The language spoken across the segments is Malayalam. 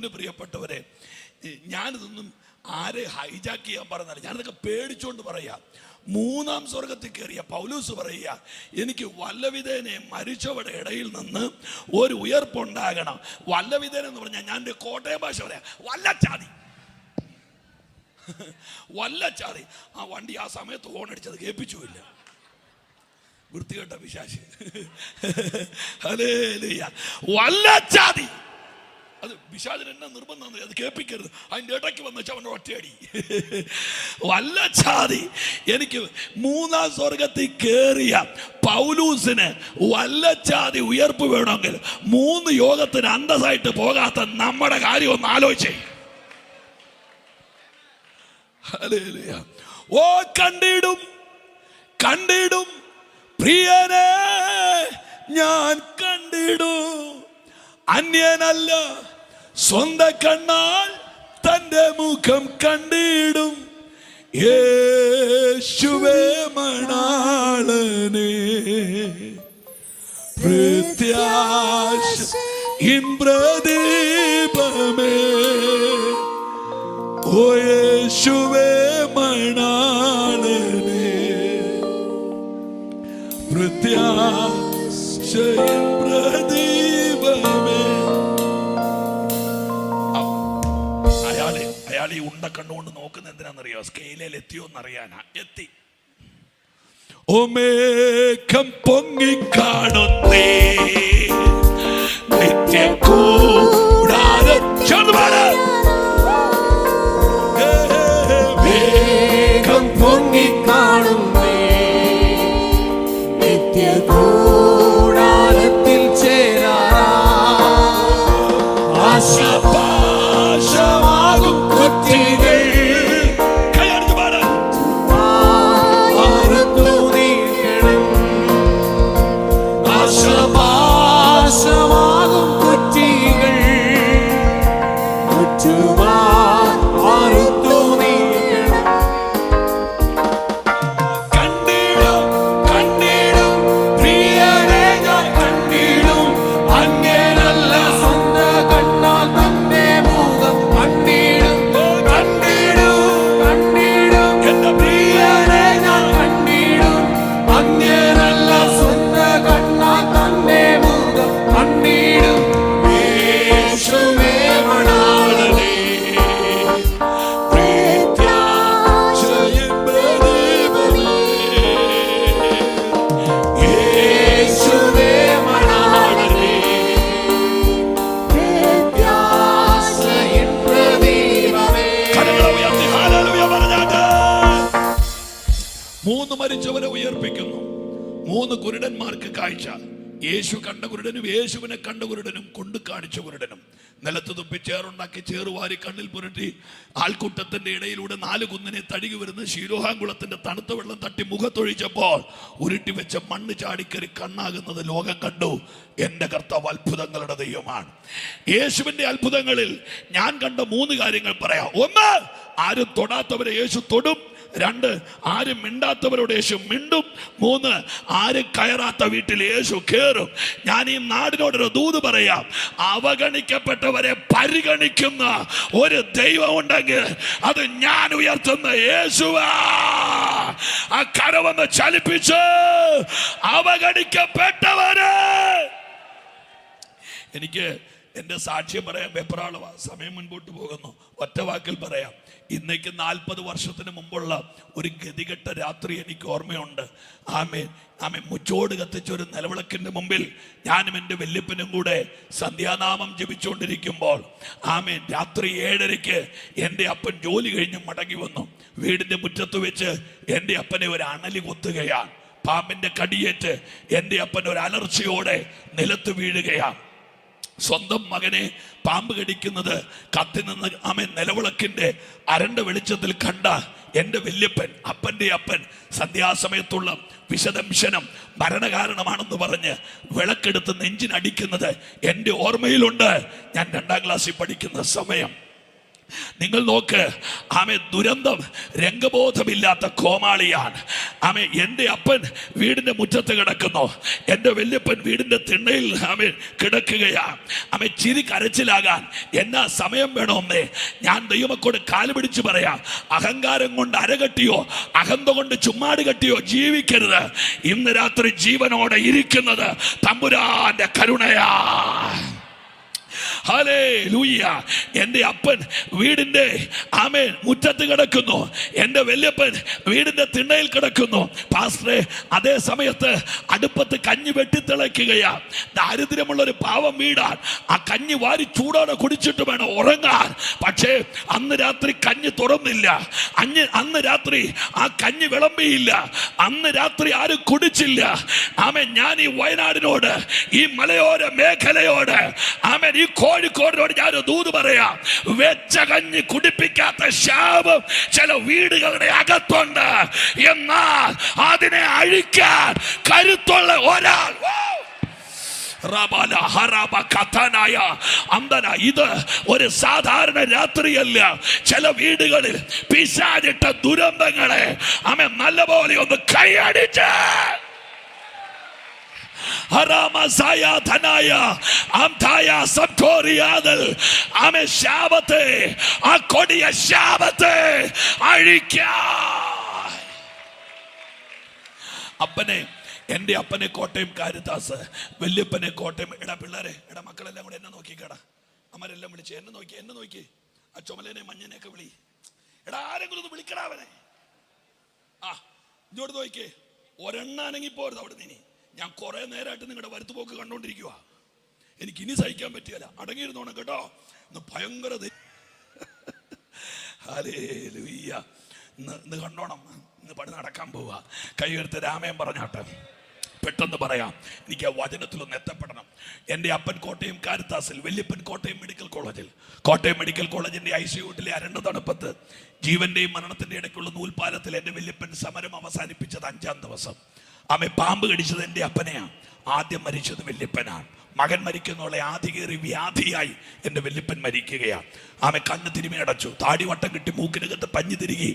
പ്രിയപ്പെട്ടവരെ, ഞാനിതൊന്നും ആരെ ഹൈജാക്ക് ചെയ്യാൻ പറഞ്ഞാൽ ഞാനിതൊക്കെ പേടിച്ചുകൊണ്ട് പറയാം. മൂന്നാം സ്വർഗത്തിൽ കയറിയ പൗലൂസ് പറയുക, എനിക്ക് വല്ലവിധേനെ മരിച്ചവരുടെ ഇടയിൽ നിന്ന് ഒരു ഉയർപ്പുണ്ടാകണം. വല്ലവിധേന എന്ന് പറഞ്ഞാൽ ഞാൻ എൻ്റെ കോട്ടയം ഭാഷ പറയാം, വല്ലച്ചാതി. വല്ലച്ചാതി. ആ വണ്ടി ആ സമയത്ത് ഹോണടിച്ചത് കേൾപ്പിച്ചുമില്ല. വൃത്തികെട്ട പിശാച്. ഹല്ലേലൂയ. വല്ലച്ചാതി. അത് പിശാചിന് എന്നെ നിർബന്ധം, അത് കേൾപ്പിക്കരുത്. അതിൻ്റെ ഇടയ്ക്ക് വന്ന് വെച്ചാൽ അവൻ്റെ ഒറ്റയടി. വല്ലച്ചാതി. എനിക്ക് മൂന്നാം സ്വർഗത്തിൽ കയറിയ പൗലൂസിന് വല്ലച്ചാതി ഉയർപ്പ് വേണമെങ്കിൽ 3 യോഗത്തിന് അന്തസ്സായിട്ട് പോകാത്ത നമ്മുടെ കാര്യം ഒന്ന് ആലോചിച്ചേ. ഹല്ലേലൂയ. ഓ കണ്ടിടും കണ്ടിടും പ്രിയനെ ഞാൻ കണ്ടിടും, അന്യനല്ല സ്വന്തം കണ്ണാൽ തന്റെ മുഖം കണ്ടിടും. യേശുവേ മണാളനെ പ്രത്യാശ ഇന്ദ്രദീപമേ, ഓ യേശുവേ മണാളനെ പ്രത്യാശ ഇന്ദ്രദീപമേ. അയാൾ ഈ ഉണ്ട കണ്ണുകൊണ്ട് നോക്കുന്ന എന്തിനാണെന്നറിയോ? സ്കെയിലിൽ എത്തിയോന്നറിയാനാ. എത്തി. ഓ മേഘം പൊങ്ങിക്കാണുന്നേ നിത്യകൂടാരം. മേഘം പൊങ്ങിക്കാണുന്നേ നിത്യകൂടാരത്തിൽ ചേരാ ആശാപാശമാകും കുറ്റികൾ ആർന്നു നീക്കണം. ആശാപാശമാകും കുറ്റികൾ ചുറ്റുവാൻ ആർന്നു നീക്കണം. കണ്ടിടും കണ്ടിടും പ്രിയനെ ഞാൻ കണ്ടിടും, അങ്ങനല്ല സ്വന്തം കണ്ണാൽ തന്റെ മുഖം കണ്ടിടും. കണ്ടിടും കണ്ടിടും എന്റെ പ്രിയനെ ഞാൻ കണ്ടിടും, അങ്ങനല്ല സ്വന്തം കണ്ണാൽ തന്റെ മുഖം കണ്ടിടും. യേശുവേ മണാളനെ പ്രത്യാശ ഇന്ദ്രദീപമേ, യേശുവേ മണാളനെ പ്രത്യാശ ഇന്ദ്രദീപമേ. കരങ്ങളെ ഉയർത്തി ഹല്ലേലൂയ പറഞ്ഞാട്ട്. 3 മരിച്ചവരെ ഉയർപ്പിക്കുന്നു. 3 കുരുടന്മാർക്ക് കാഴ്ച. യേശു കണ്ട കുരുടനും യേശുവിനെ കണ്ട കുരുടനും കൊണ്ട് കാണിച്ച കുരുടനും നിലത്ത് തുപ്പി ചേറുണ്ടാക്കി ചേറുവാരി കണ്ണിൽ പുരട്ടി ആൾക്കൂട്ടത്തിന്റെ ഇടയിലൂടെ 4 കുന്നിനെ തഴുകി വരുന്ന ശീലോഹാങ്കുളത്തിന്റെ തണുത്ത വെള്ളം തട്ടി മുഖത്തൊഴിച്ചപ്പോൾ ഉരുട്ടി വെച്ച മണ്ണ് ചാടിക്കറി കണ്ണാകുന്നത് ലോകം കണ്ടു. എന്റെ കർത്താവ് അത്ഭുതങ്ങളുടെ ദൈവമാണ്. യേശുവിന്റെ അത്ഭുതങ്ങളിൽ ഞാൻ കണ്ട 3 കാര്യങ്ങൾ പറയാം. 1, ആരും തൊടാത്തവരെ യേശു തൊടും. 2, ആരും മിണ്ടാത്തവരോട് യേശു മിണ്ടും. 3, ആരും കയറാത്ത വീട്ടിൽ യേശു കയറും. ഞാൻ ഈ നാടിനോടൊരു ദൂത് പറയാം. അവഗണിക്കപ്പെട്ടവരെ പരിഗണിക്കുന്ന ഒരു ദൈവം ഉണ്ടെങ്കിൽ അത് ഞാൻ ഉയർത്തുന്ന യേശുവാ. ആ കരവന്ന് ചലിപ്പിച്ച് അവഗണിക്കപ്പെട്ടവരെ. എനിക്ക് എൻ്റെ സാക്ഷ്യം പറയാൻ വെപ്രാളവാ, സമയം മുൻപോട്ട് പോകുന്നു. ഒറ്റ വാക്കിൽ പറയാം. ഇന്നേക്ക് 40 വർഷത്തിന് മുമ്പുള്ള ഒരു ഗതികെട്ട രാത്രി എനിക്ക് ഓർമ്മയുണ്ട്. ആമേൻ ആമേൻ. മുച്ചോട് കത്തിച്ച ഒരു നിലവിളക്കിന്റെ മുമ്പിൽ ഞാനും എൻ്റെ വല്യപ്പനും കൂടെ സന്ധ്യാനാമം ജപിച്ചുകൊണ്ടിരിക്കുമ്പോൾ ആമേൻ രാത്രി 7:30 എൻ്റെ അപ്പൻ ജോലി കഴിഞ്ഞ് മടങ്ങി വന്നു. വീടിൻ്റെ മുറ്റത്ത് വെച്ച് എൻ്റെ അപ്പനെ ഒരു അണലി കൊത്തുകയാണ്. പാമ്പിന്റെ കടിയേറ്റ് എൻ്റെ അപ്പൻ ഒരു അലർച്ചയോടെ നിലത്ത് വീഴുകയാണ്. സ്വന്തം മകനെ പാമ്പ് കടിക്കുന്നത് കത്തി നിന്ന് ആമേൻ നിലവിളക്കിന്റെ അരണ്ട വെളിച്ചത്തിൽ കണ്ട എൻ്റെ വല്യപ്പൻ, അപ്പൻ്റെ അപ്പൻ, സന്ധ്യാസമയത്തുള്ള വിശദംശനം മരണകാരണമാണെന്ന് പറഞ്ഞ് വിളക്കെടുത്ത് നെഞ്ചിനടിക്കുന്നത് എൻ്റെ ഓർമ്മയിലുണ്ട്. ഞാൻ 2ാം ക്ലാസ്സിൽ പഠിക്കുന്ന സമയം. നിങ്ങൾ നോക്ക്, ആമേ, ദുരന്തം രംഗബോധമില്ലാത്ത കോമാളിയാണ്. ആമേ, എൻ്റെ അപ്പൻ വീടിന്റെ മുറ്റത്ത് കിടക്കുന്നു, എൻ്റെ വല്യപ്പൻ വീടിന്റെ തിണ്ണയിൽ ആമേ കിടക്കുകയാ. ആമേ, ചിരി കരച്ചിലാകാൻ എന്നാ സമയം വേണമെന്നേ ഞാൻ ദൈവമക്കോട് കാല് പിടിച്ച് പറയാം. അഹങ്കാരം കൊണ്ട് അരകെട്ടിയോ അഹന്ത കൊണ്ട് ചുമ്മാട് കെട്ടിയോ ജീവിക്കരുത്. ഇന്ന് രാത്രി ജീവനോടെ ഇരിക്കുന്നത് തമ്പുരാന്റെ കരുണയാ. ഹല്ലേലൂയ. എൻ്റെ അപ്പൻ വീടിന്റെ ആമേൻ മുറ്റത്ത് കിടക്കുന്നു, എൻ്റെ വല്യപ്പൻ വീടിന്റെ തിണ്ണയിൽ കിടക്കുന്നു. പാസ്റ്ററെ, അതേ സമയത്ത് അടുപ്പത്ത് കഞ്ഞി വെട്ടിത്തിളയ്ക്കുകയാ. ദാരിദ്ര്യമുള്ള ഒരു പാവം വീടാൻ. ആ കഞ്ഞി വാരി ചൂടോടെ കുടിച്ചിട്ട് വേണം ഉറങ്ങാൻ. പക്ഷേ അന്ന് രാത്രി കഞ്ഞി തുറന്നില്ല, അന്ന് രാത്രി ആ കഞ്ഞി വിളമ്പിയില്ല, അന്ന് രാത്രി ആരും കുടിച്ചില്ല. ആമേൻ, ഞാൻ ഈ വയനാടിനോട്, ഈ മലയോര മേഖലയോട്, ആമേൻ, ഈ കോഴിക്കോടിനോട് ഞാൻ ദൂത് പറയാം. വെച്ച കഞ്ഞി കുടിപ്പിക്കാത്ത ശാപം ചില വീടുകളുടെ അകത്തുണ്ട്. എന്നാൽ അതിനെ അഴിക്കാൻ കരുത്തുള്ള ഒരാൾ. ഇത് ഒരു സാധാരണ രാത്രിയല്ല. ചില വീടുകളിൽ പിശാചിട്ട ദുരന്തങ്ങളെ ആമേൻ നല്ലപോലെ ഒന്ന് കൈയടിച്ച് ശാപത്തെ, ആ കൊടിയ ശാപത്തെ അഴിക്കാൻ. അപ്പനെ, എൻ്റെ അപ്പനെ കോട്ടയം കാരിത്താസ്, വല്യപ്പനെ കോട്ടയം. എടാ പിള്ളേരെ, എടാ മക്കളെല്ലാം കൂടെ എന്നെ നോക്കിക്കേടാ. അമ്മരെല്ലാം വിളിച്ച് എന്നെ നോക്കി. ആ ചുമലനെ മഞ്ഞനെയൊക്കെ വിളി. എടാ ആരെങ്കിലും ഒന്ന് വിളിക്കടാവനെ. ആ ഇങ്ങോട്ട് നോക്കിക്കേ. ഒരെണ്ണാനെങ്കിൽ പോരുത് അവിടെ നിന്ന്. ഞാൻ കുറെ നേരമായിട്ട് നിങ്ങളുടെ വരുത്തുപോക്ക് കണ്ടോണ്ടിരിക്കുക. എനിക്ക് ഇനി സഹിക്കാൻ പറ്റിയല്ല. അടങ്ങിയിരുന്നോണം കേട്ടോ. ഇന്ന് ഭയങ്കര ഹല്ലേലൂയ. ഇന്ന് കണ്ടോണം. ഇന്ന് പണി നടക്കാൻ പോവുക. കൈയെടുത്ത് രാമയം പറഞ്ഞാട്ടെ. പെട്ടെന്ന് പറയാം, എനിക്ക് ആ വചനത്തിലൊന്ന് എത്തപ്പെടണം. എൻ്റെ അപ്പൻ കോട്ടയം കാരിത്താസിൽ, വല്യപ്പൻ കോട്ടയം മെഡിക്കൽ കോളേജിൽ. കോട്ടയം മെഡിക്കൽ കോളേജിന്റെ ICU-ലെ അരണ്ട തണുപ്പത്ത് ജീവന്റെയും മരണത്തിന്റെ ഇടയ്ക്കുള്ള നൂൽപാലത്തിൽ എൻ്റെ വല്യപ്പൻ സമരം അവസാനിപ്പിച്ചത് 5-ാം ദിവസം. ആമേ, പാമ്പ് കടിച്ചത് എൻ്റെ അപ്പനെയാണ്. ആദ്യം മരിച്ചത് വല്യപ്പനാണ്. മകൻ മരിക്കുന്നുള്ള ആധികേറി വ്യാധിയായി എൻ്റെ വല്യപ്പൻ മരിക്കുകയാണ്. ആമെ കണ്ണ് തിരുമി അടച്ചു, താടി വട്ടം കെട്ടി, മൂക്കിനകത്ത് പഞ്ഞു തിരികി,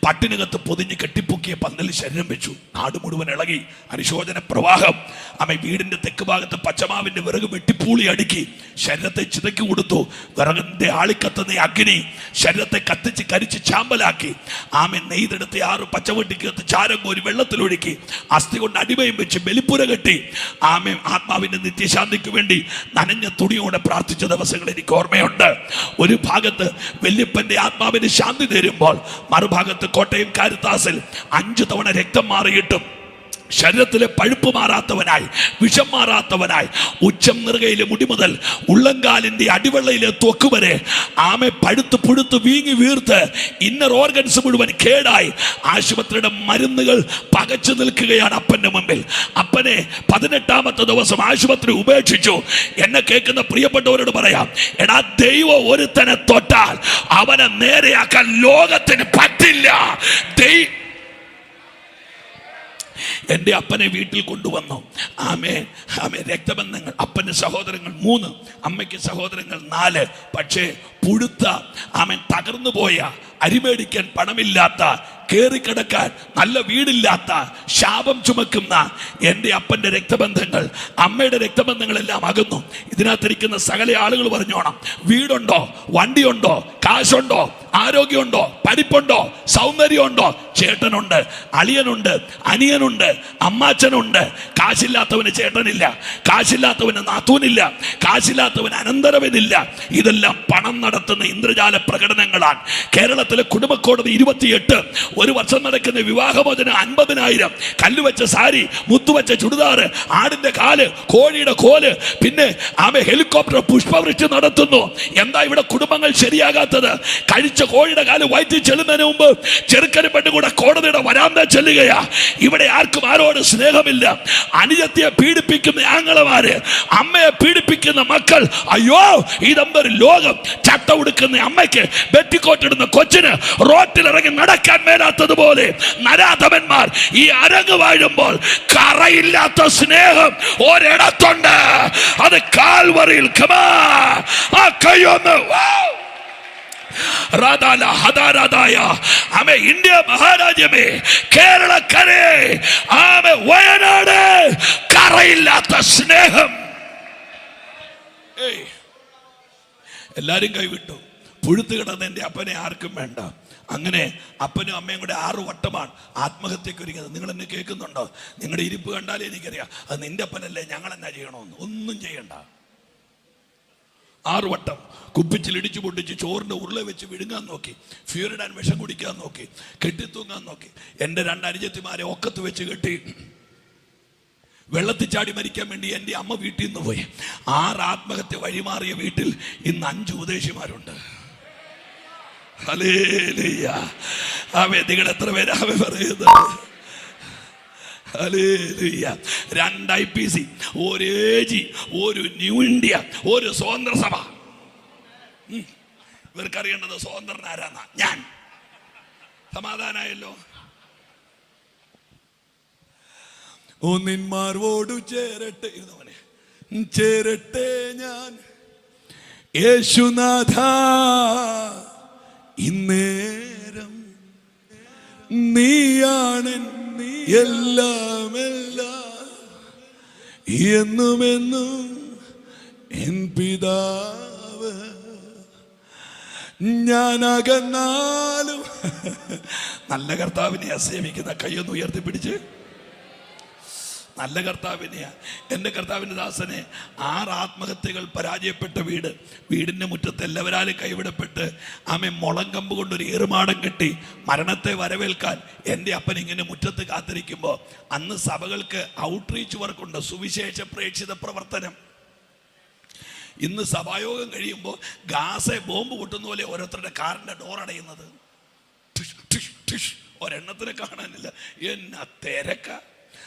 പട്ടിനകത്ത് പൊതിഞ്ഞ് കെട്ടിപ്പൊക്കിയ പന്തലിൽ ശരീരം വെച്ചു. നാട് മുഴുവൻ ഇളകി, അനുശോചന പ്രവാഹം. ആമെ വീടിന്റെ തെക്ക് ഭാഗത്ത് പച്ചമാവിന്റെ വിറക് വെട്ടിപ്പൂളി അടുക്കി ശരീരത്തെ ചിതക്കി കൊടുത്തു. വിറകിന്റെ ആളിക്കത്തുന്ന അഗ്നി ശരീരത്തെ കത്തിച്ച് കരിച്ച് ചാമ്പലാക്കി. ആമെ നെയ്തെടുത്ത് 6 പച്ചവെട്ടിക്കകത്ത് ചാരം കോരി വെള്ളത്തിലൊഴുക്കി അസ്ഥി കൊണ്ട് അടിമയും വെച്ച് ബലിപ്പുര കെട്ടി ആമെ ആത്മാവിന്റെ നിത്യശാന്തിക്ക് വേണ്ടി നനഞ്ഞ തുണിയോടെ പ്രാർത്ഥിച്ച ദിവസങ്ങൾ എനിക്ക് ഓർമ്മയുണ്ട്. ഒരു ഭാഗത്ത് വല്യപ്പന്റെ ആത്മാവിന് ശാന്തി തരുമ്പോൾ മറുഭാഗത്ത് കോട്ടയം കാരിത്താസിൽ 5 തവണ രക്തം മാറിയിട്ടും ശരീരത്തിലെ പഴുപ്പ് മാറാത്തവനായി, വിഷം മാറാത്തവനായി, ഉച്ചം നിറുകയിലെ മുടി മുതൽ ഉള്ളങ്കാലിന്റെ അടിവെള്ളയിലെ ത്വക്ക് വരെ ആമെ പഴുത്ത് പുഴുത്ത് വീങ്ങി വീർത്ത് ഇന്നർ ഓർഗൻസ് മുഴുവൻ കേടായി ആശുപത്രിയുടെ മരുന്നുകൾ പകച്ചു നിൽക്കുകയാണ് അപ്പന്റെ മുമ്പിൽ. അപ്പനെ 18ാമത്തെ ദിവസം ആശുപത്രി ഉപേക്ഷിച്ചു. എന്നെ കേൾക്കുന്ന പ്രിയപ്പെട്ടവരോട് പറയാം, എടാ ദൈവം ഒരുത്തനെ തൊട്ടാൽ അവനെ നേരെയാക്കാൻ ലോകത്തിന് പറ്റില്ല. എൻ്റെ അപ്പനെ വീട്ടിൽ കൊണ്ടുവന്നു. ആമേ ആമേ രക്തബന്ധങ്ങൾ, അപ്പന് സഹോദരങ്ങൾ 3, അമ്മയ്ക്ക് സഹോദരങ്ങൾ 4. പക്ഷേ പുഴുത്ത ആമൻ തകർന്നു പോയ, അരിമേടിക്കാൻ പണമില്ലാത്ത, കേറിക്കിടക്കാൻ നല്ല വീടില്ലാത്ത, ശാപം ചുമക്കുന്ന എൻ്റെ അപ്പൻ്റെ രക്തബന്ധങ്ങൾ, അമ്മയുടെ രക്തബന്ധങ്ങളെല്ലാം അകന്നു. ഇതിനകത്തിരിക്കുന്ന സകല ആളുകൾ പറഞ്ഞോണം, വീടുണ്ടോ, വണ്ടിയുണ്ടോ, കാശുണ്ടോ, ആരോഗ്യമുണ്ടോ, പഠിപ്പുണ്ടോ, സൗന്ദര്യമുണ്ടോ, ചേട്ടനുണ്ട്, അളിയനുണ്ട്, അനിയനുണ്ട്, അമ്മാച്ചനുണ്ട്. കാശില്ലാത്തവന് ചേട്ടനില്ല, കാശില്ലാത്തവന് നാത്തൂനില്ല, കാശില്ലാത്തവന് അനന്തരവനില്ല. ഇതെല്ലാം പണം നടത്തുന്ന ഇന്ദ്രജാല പ്രകടനങ്ങളാണ്. കേരളത്തിലെ കുടുംബ കോടതി 28, ഒരു വർഷം നടക്കുന്ന വിവാഹമോചനം 50,000, കല്ലുവെച്ച സാരി, മുത്തുവെച്ച ചുടുദാറ്, ആടിന്റെ കാല്, കോഴിയുടെ കോല്, പിന്നെ ആമെ ഹെലികോപ്റ്റർ പുഷ്പവൃഷ്ടി നടത്തുന്നു. എന്താ ഇവിടെ കുടുംബങ്ങൾ ശരിയാകാത്തത്? കഴിച്ച കോഴിയുടെ കാല് വയറ്റിൽ ചെല്ലുന്നതിന് മുമ്പ് ചെറുക്കനും പെണ്ണും കൂടെ കോടതിയുടെ വരാന്ത ചെല്ലുകയാ. ഇവിടെ ആർക്കും ആരോട് സ്നേഹമില്ല. അനുജത്തിയെ പീഡിപ്പിക്കുന്ന ആങ്ങളമാര്, അമ്മയെ പീഡിപ്പിക്കുന്ന മക്കൾ. അയ്യോ, ഇതെന്തൊരു ലോകം! ചട്ട ഉടുക്കുന്ന അമ്മയ്ക്ക്, ബെറ്റിക്കോട്ടിടുന്ന കൊച്ചിന് റോട്ടിലിറങ്ങി നടക്കാൻ മേലാത്തതുപോലെ നരാധമന്മാർ ഈ അരങ്ങ് വാഴുമ്പോൾ കറയില്ലാത്ത സ്നേഹം ഒരിടത്തുണ്ട്. അത് കാൽവറിയിൽ. ആ കൈയൊന്ന് റാദാല ഹദാരാദായ ആമേ ഇന്ത്യ മഹാരാജ്യമേ, കേരളക്കരയെ ആമേ, വയനാട് കറയില്ലാത്ത സ്നേഹം. എല്ലാരും കൈവിട്ടു. പുഴുത്ത് കിടന്ന എൻ്റെ അപ്പനെ ആർക്കും വേണ്ട. അങ്ങനെ അപ്പനും അമ്മയും കൂടെ 6 വട്ടമാണ് ആത്മഹത്യക്ക് ഒരുങ്ങിയത്. നിങ്ങൾ എന്നെ കേൾക്കുന്നുണ്ടോ? നിങ്ങളുടെ ഇരിപ്പ് കണ്ടാലേ എനിക്കറിയാം അത് നിന്റെ അപ്പനല്ലേ, ഞങ്ങൾ എന്നാ ചെയ്യണമെന്ന്. ഒന്നും ചെയ്യണ്ട. 6 വട്ടം കുപ്പിച്ചിൽ ഇടിച്ചു പൊട്ടിച്ച് ചോറിൻ്റെ ഉരുള വെച്ച് വിഴുങ്ങാൻ നോക്കി, ഫ്യൂരിഡാൻ വിഷം കുടിക്കാൻ നോക്കി, കെട്ടിത്തൂങ്ങാൻ നോക്കി. എൻ്റെ 2 അനുജത്തിമാരെ ഒക്കത്ത് വെച്ച് കെട്ടി വെള്ളത്തിൽ ചാടി മരിക്കാൻ വേണ്ടി എൻ്റെ അമ്മ വീട്ടിൽ നിന്ന് പോയി. 6 ആത്മഹത്യ വഴിമാറിയ വീട്ടിൽ ഇന്ന് 5 ഉപദേശിമാരുണ്ട്. ഹല്ലേലൂയ. ആമേ. നിങ്ങൾ എത്ര പേര് ആമേ പറയുന്നത്? Hallelujah. 2 IPC, 1 AG, 1 new India, 1 സ്വതന്ത്ര സഭ. ഇവർക്കറിയേണ്ടത് സ്വതന്ത്രൻ ആരാന്നാ? ഞാൻ. സമാധാനായല്ലോ. ഒന്നിന്മാർവോടു ചേരട്ടെ, ചേരട്ടെ ഞാൻ യേശുനാഥ ഇന്നേരം, നീയാണ് എല്ലാം എല്ലാം, എന്നുമെന്നും എൻ പിതാവ്. ഞാനകന്നാലും നല്ല കർത്താവിനെ സേവിക്കുന്ന കൈയൊന്ന് ഉയർത്തിപ്പിടിച്ച്, നല്ല കർത്താവിനെയാ. എൻ്റെ കർത്താവിൻ്റെ ദാസനെ 6 ആത്മഹത്യകൾ പരാജയപ്പെട്ട വീടിൻ്റെ മുറ്റത്ത് എല്ലാവരാലും കൈവിടപ്പെട്ട് ആമേ മുളങ്കമ്പ് കൊണ്ടൊരു ഏറുമാടം കെട്ടി മരണത്തെ വരവേൽക്കാൻ എൻ്റെ അപ്പൻ ഇങ്ങനെ മുറ്റത്ത് കാത്തിരിക്കുമ്പോൾ അന്ന് സഭകൾക്ക് ഔട്ട്റീച്ച് വർക്കുണ്ട്, സുവിശേഷ പ്രേക്ഷിത പ്രവർത്തനം. ഇന്ന് സഭായോഗം കഴിയുമ്പോൾ ഗാസെ ബോംബ് പൊട്ടുന്ന പോലെ ഓരോരുത്തരുടെ കാറിൻ്റെ ഡോർ അടയുന്നത്. ഒരെണ്ണത്തിനെ കാണാനില്ല. എന്നാ തിരക്ക.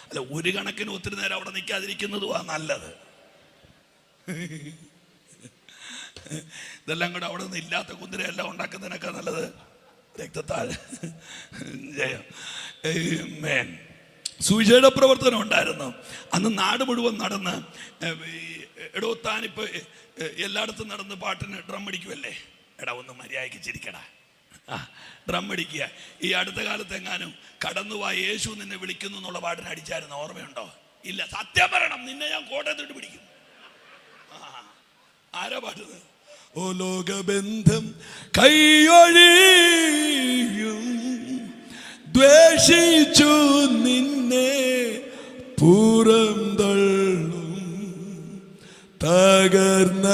അല്ല, ഒരു കണക്കിന് ഒത്തിരി നേരം അവിടെ നിൽക്കാതിരിക്കുന്നതും നല്ലത്. ഇതെല്ലാം കൂടെ അവിടെ നിന്ന് ഇല്ലാത്ത കുതിരയെല്ലാം ഉണ്ടാക്കുന്നതിനൊക്കെ നല്ലത് രക്തത്താൽ. ജയം. ആമേൻ. സുവിശേഷ പ്രവർത്തനം ഉണ്ടായിരുന്നു അന്ന്. നാട് മുഴുവൻ നടന്ന് എടോ താനിപ്പോൾ എല്ലായിടത്തും നടന്ന് പാട്ടിന് ഡ്രം അടിക്കുമല്ലേ? എടാ ഒന്ന് മര്യാദയ്ക്ക് ചിരിക്കടാ. ഡ്രം അടിക്കുക. ഈ അടുത്ത കാലത്ത് എങ്ങാനും കടന്നുവാ യേശു നിന്നെ വിളിക്കുന്നു എന്നുള്ള പാട്ടിന് അടിച്ചായിരുന്നു, ഓർമ്മയുണ്ടോ? ഇല്ല. സത്യം പറയണം, നിന്നെ ഞാൻ കോട്ടയത്തോട്ട് പിടിക്കും. ആരാ പാട്ടുന്നത്? ഓ ലോകബന്ധം കൈയൊഴിയും, ദ്വേഷിച്ചു നിന്നെ പുറം തള്ളും, തകർന്ന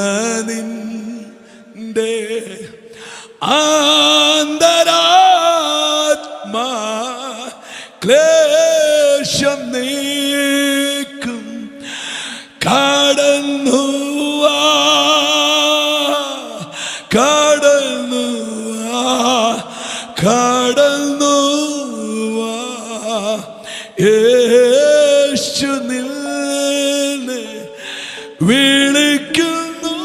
നിന്റെ ആന്തരാത്മാ ക്ലേശം നീക്കും, കടന്നു കടന്നു കടന്നു യേശു നിന്നെ വിളിക്കുന്നു,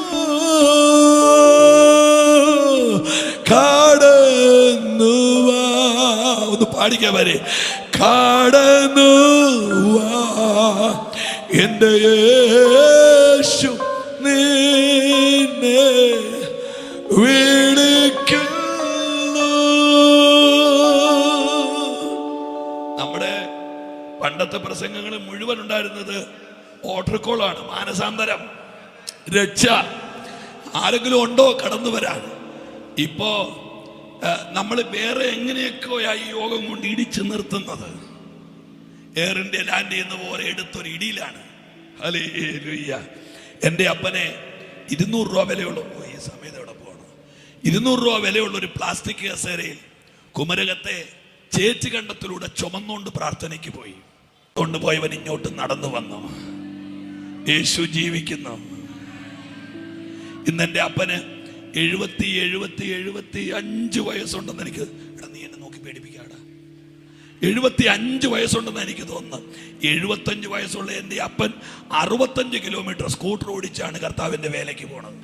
കടന്നു ഒന്ന് പാടിക്കാൻ വരെ. കടന്നു എൻ്റെ യേശു നിന്നെ വിളിക്കുന്നു. നമ്മുടെ പണ്ടത്തെ പ്രസംഗങ്ങൾ മുഴുവൻ ഉണ്ടായിരുന്നത് ഓർഡർ കോളാണ്. മാനസാന്തരം, രക്ഷ. ആരെങ്കിലും ഉണ്ടോ കടന്നു വരാൻ? ഇപ്പോ നമ്മൾ വേറെ എങ്ങനെയൊക്കെയാ ഈ യോഗം കൊണ്ട് ഇടിച്ചു നിർത്തുന്നത്. എയർ ഇന്ത്യ ലാൻഡ് ചെയ്യുന്ന പോലെ എടുത്തൊരു ഇടിയിലാണ്. ഹല്ലേലൂയ. എൻ്റെ അപ്പനെ 200 രൂപ വിലയുള്ള, ഈ സമയത്ത് എവിടെ പോകണം, 200 രൂപ വിലയുള്ള ഒരു പ്ലാസ്റ്റിക് കസേരയിൽ കുമരകത്തെ ചേച്ചി കണ്ടത്തിലൂടെ ചുമന്നുകൊണ്ട് പ്രാർത്ഥനയ്ക്ക് പോയി. കൊണ്ടുപോയവൻ ഇങ്ങോട്ട് നടന്നു വന്നു. യേശു ജീവിക്കുന്നു. ഇന്ന് എൻ്റെ അപ്പന് 75 വയസ്സുണ്ടെന്ന് എനിക്ക്, എടാ നീ എന്നെ നോക്കി പേടിപ്പിക്കാടാ, 75 വയസ്സുണ്ടെന്ന് എനിക്ക് തോന്നുന്നു. 75 വയസ്സുള്ള എൻ്റെ അപ്പൻ 65 കിലോമീറ്റർ സ്കൂട്ടർ ഓടിച്ചാണ് കർത്താവിൻ്റെ വേലയ്ക്ക് പോണത്.